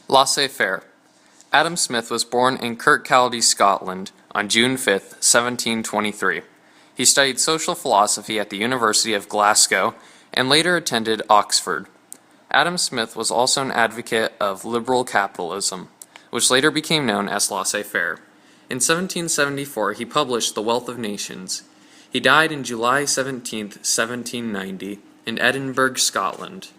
Laissez-faire. Adam Smith was born in Kirkcaldy, Scotland on June 5, 1723. He studied social philosophy at the University of Glasgow and later attended Oxford. Adam Smith was also an advocate of liberal capitalism, which later became known as laissez-faire. In 1774, he published The Wealth of Nations. He died in July 17, 1790, in Edinburgh, Scotland.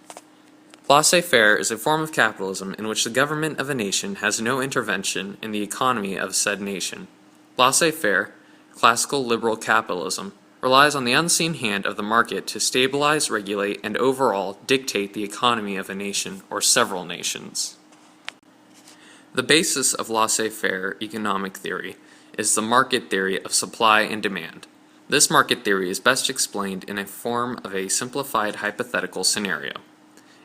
Laissez-faire is a form of capitalism in which the government of a nation has no intervention in the economy of said nation. Laissez-faire, classical liberal capitalism, relies on the unseen hand of the market to stabilize, regulate, and overall dictate the economy of a nation or several nations. The basis of laissez-faire economic theory is the market theory of supply and demand. This market theory is best explained in a form of a simplified hypothetical scenario.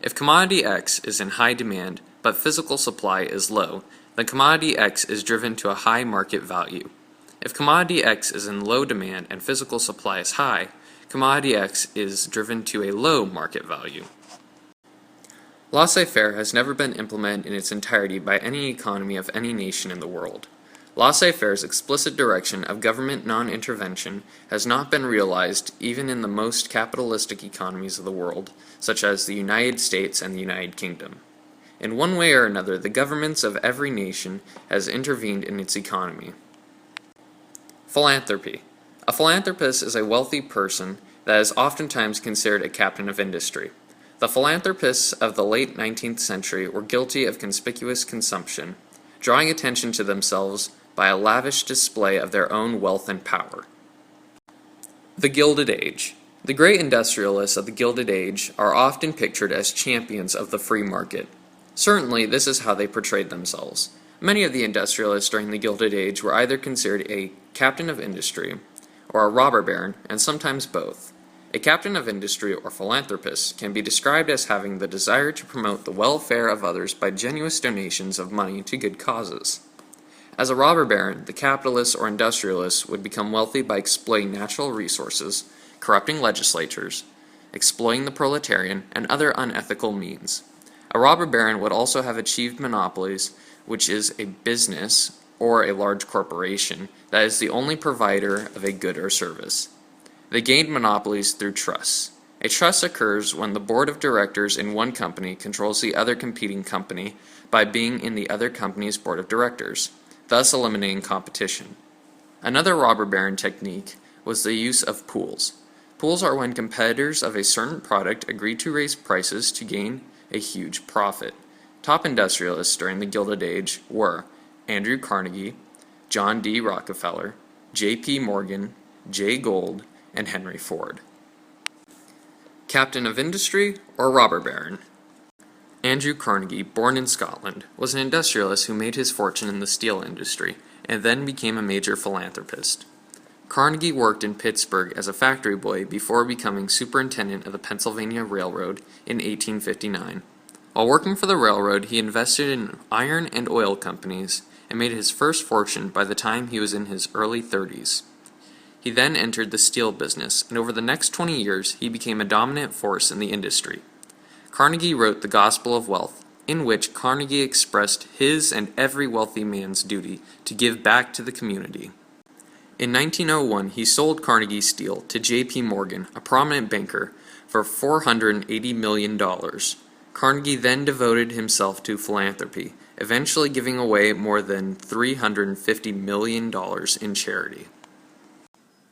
If commodity X is in high demand, but physical supply is low, then commodity X is driven to a high market value. If commodity X is in low demand and physical supply is high, commodity X is driven to a low market value. Laissez-faire has never been implemented in its entirety by any economy of any nation in the world. Laissez-faire's explicit direction of government non-intervention has not been realized even in the most capitalistic economies of the world, such as the United States and the United Kingdom. In one way or another, the governments of every nation has intervened in its economy. Philanthropy. A philanthropist is a wealthy person that is oftentimes considered a captain of industry. The philanthropists of the late 19th century were guilty of conspicuous consumption, drawing attention to themselves by a lavish display of their own wealth and power. The Gilded Age. The great industrialists of the Gilded Age are often pictured as champions of the free market. Certainly, this is how they portrayed themselves. Many of the industrialists during the Gilded Age were either considered a captain of industry or a robber baron, and sometimes both. A captain of industry or philanthropist can be described as having the desire to promote the welfare of others by generous donations of money to good causes. As a robber baron, the capitalists or industrialists would become wealthy by exploiting natural resources, corrupting legislatures, exploiting the proletarian, and other unethical means. A robber baron would also have achieved monopolies, which is a business or a large corporation that is the only provider of a good or service. They gained monopolies through trusts. A trust occurs when the board of directors in one company controls the other competing company by being in the other company's board of directors, thus eliminating competition. Another robber baron technique was the use of pools. Pools are when competitors of a certain product agree to raise prices to gain a huge profit. Top industrialists during the Gilded Age were Andrew Carnegie, John D. Rockefeller, J.P. Morgan, Jay Gould, and Henry Ford. Captain of industry or robber baron? Andrew Carnegie, born in Scotland, was an industrialist who made his fortune in the steel industry and then became a major philanthropist. Carnegie worked in Pittsburgh as a factory boy before becoming superintendent of the Pennsylvania Railroad in 1859. While working for the railroad, he invested in iron and oil companies and made his first fortune by the time he was in his early 30s. He then entered the steel business, and over the next 20 years, he became a dominant force in the industry. Carnegie wrote The Gospel of Wealth, in which Carnegie expressed his and every wealthy man's duty to give back to the community. In 1901, he sold Carnegie Steel to J.P. Morgan, a prominent banker, for $480 million. Carnegie then devoted himself to philanthropy, eventually giving away more than $350 million in charity.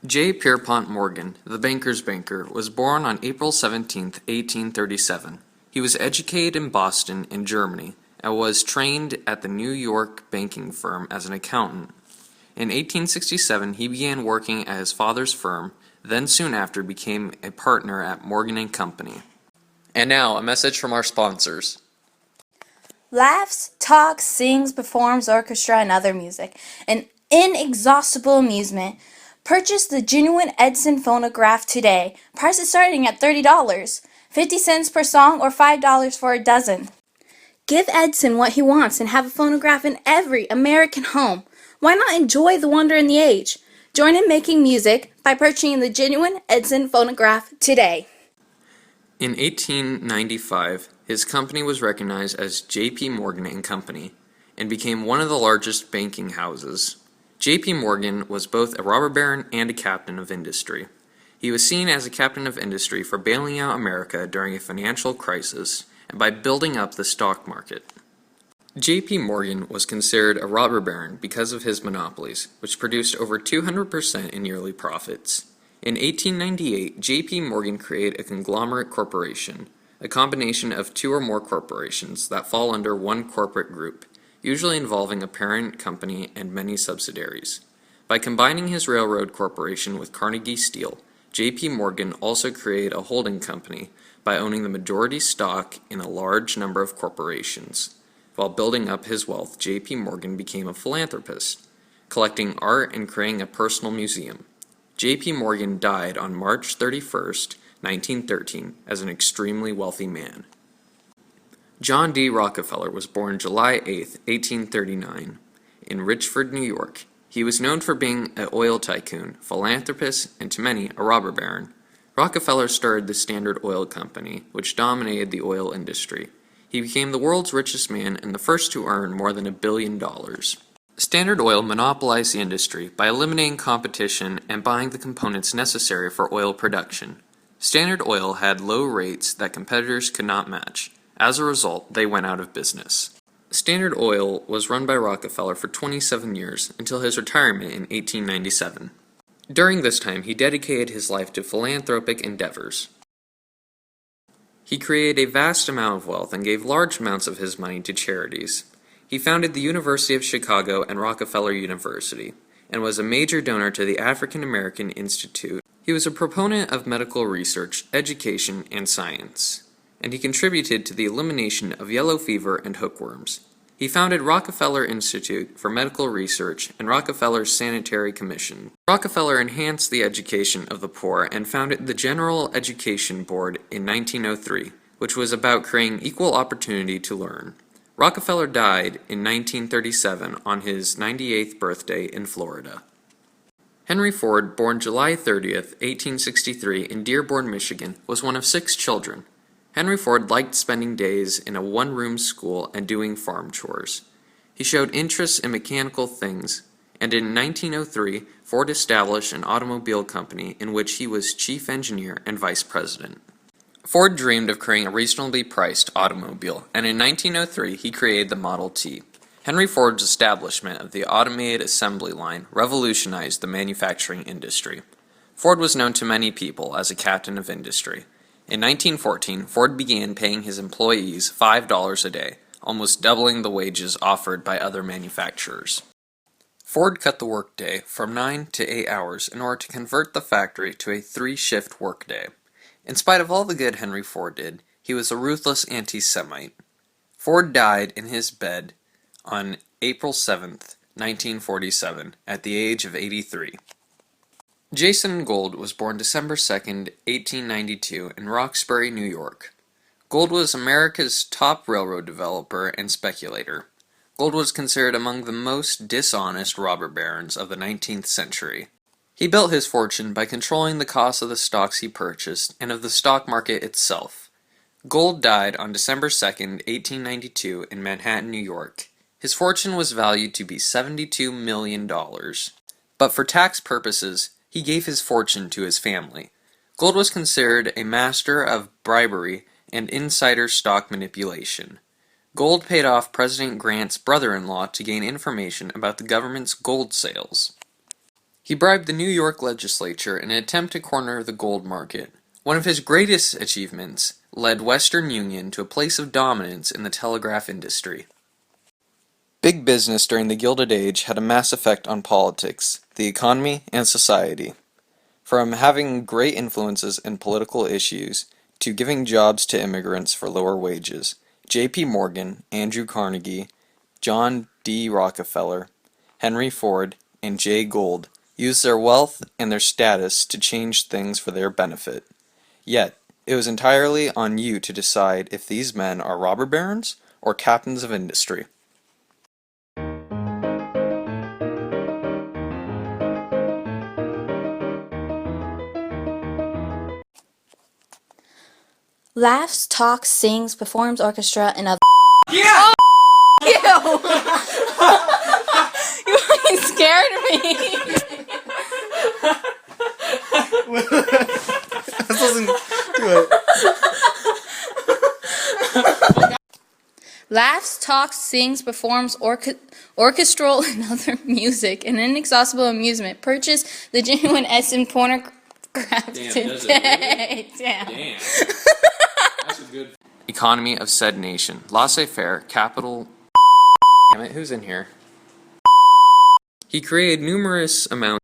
J. Pierpont Morgan, the banker's banker, was born on April 17, 1837. He was educated in Boston, in Germany, and was trained at the New York banking firm as an accountant. In 1867, he began working at his father's firm, then soon after became a partner at Morgan & Company. And now, a message from our sponsors. Laughs, talks, sings, performs, orchestra, and other music. An inexhaustible amusement. Purchase the genuine Edison phonograph today. Prices starting at $30. 50 cents per song or $5 for a dozen. Give Edson what he wants and have a phonograph in every American home. Why not enjoy the wonder in the age? Join in making music by purchasing the genuine Edison phonograph today. In 1895, his company was recognized as J.P. Morgan and Company and became one of the largest banking houses. J.P. Morgan was both a robber baron and a captain of industry. He was seen as a captain of industry for bailing out America during a financial crisis and by building up the stock market. J.P. Morgan was considered a robber baron because of his monopolies, which produced over 200% in yearly profits. In 1898, J.P. Morgan created a conglomerate corporation, a combination of two or more corporations that fall under one corporate group, usually involving a parent company and many subsidiaries. By combining his railroad corporation with Carnegie Steel, J.P. Morgan also created a holding company by owning the majority stock in a large number of corporations. While building up his wealth, J.P. Morgan became a philanthropist, collecting art and creating a personal museum. J.P. Morgan died on March 31st, 1913, as an extremely wealthy man. John D. Rockefeller was born July 8, 1839, in Richford, New York. He was known for being an oil tycoon, philanthropist, and to many, a robber baron. Rockefeller started the Standard Oil Company, which dominated the oil industry. He became the world's richest man and the first to earn more than $1 billion. Standard Oil monopolized the industry by eliminating competition and buying the components necessary for oil production. Standard Oil had low rates that competitors could not match. As a result, they went out of business. Standard Oil was run by Rockefeller for 27 years until his retirement in 1897. During this time, he dedicated his life to philanthropic endeavors. He created a vast amount of wealth and gave large amounts of his money to charities. He founded the University of Chicago and Rockefeller University, and was a major donor to the African American Institute. He was a proponent of medical research, education, and science, and he contributed to the elimination of yellow fever and hookworms. He founded Rockefeller Institute for Medical Research and Rockefeller Sanitary Commission. Rockefeller enhanced the education of the poor and founded the General Education Board in 1903, which was about creating equal opportunity to learn. Rockefeller died in 1937 on his 98th birthday in Florida. Henry Ford, born July 30th, 1863 in Dearborn, Michigan, was one of 6 children. Henry Ford liked spending days in a one-room school and doing farm chores. He showed interest in mechanical things, and in 1903, Ford established an automobile company in which he was chief engineer and vice president. Ford dreamed of creating a reasonably priced automobile, and in 1903 he created the Model T. Henry Ford's establishment of the automated assembly line revolutionized the manufacturing industry. Ford was known to many people as a captain of industry. In 1914, Ford began paying his employees $5 a day, almost doubling the wages offered by other manufacturers. Ford cut the workday from 9 to 8 hours in order to convert the factory to a 3-shift workday. In spite of all the good Henry Ford did, he was a ruthless anti-Semite. Ford died in his bed on April 7, 1947, at the age of 83. Jason Gould was born December 2, 1892, in Roxbury, New York. Gould was America's top railroad developer and speculator. Gould was considered among the most dishonest robber barons of the 19th century. He built his fortune by controlling the cost of the stocks he purchased and of the stock market itself. Gould died on December 2, 1892, in Manhattan, New York. His fortune was valued to be $72 million. But for tax purposes, he gave his fortune to his family. Gould was considered a master of bribery and insider stock manipulation. Gould paid off President Grant's brother-in-law to gain information about the government's gold sales. He bribed the New York legislature in an attempt to corner the gold market. One of his greatest achievements led Western Union to a place of dominance in the telegraph industry. Big business during the Gilded Age had a mass effect on politics, the economy, and society. From having great influences in political issues to giving jobs to immigrants for lower wages, J.P. Morgan, Andrew Carnegie, John D. Rockefeller, Henry Ford, and Jay Gould used their wealth and their status to change things for their benefit. Yet, it was entirely on you to decide if these men are robber barons or captains of industry. laughs, talks, sings, performs, orchestra, and other. Yeah! You! You fucking scared me! This doesn't do it. Laughs, talks, sings, performs orchestral and other music, and inexhaustible amusement. Purchase the genuine Edson pornograph today. Damn. That's a good. Economy of said nation. Laissez-faire, capital. Damn it, who's in here? He created numerous amounts.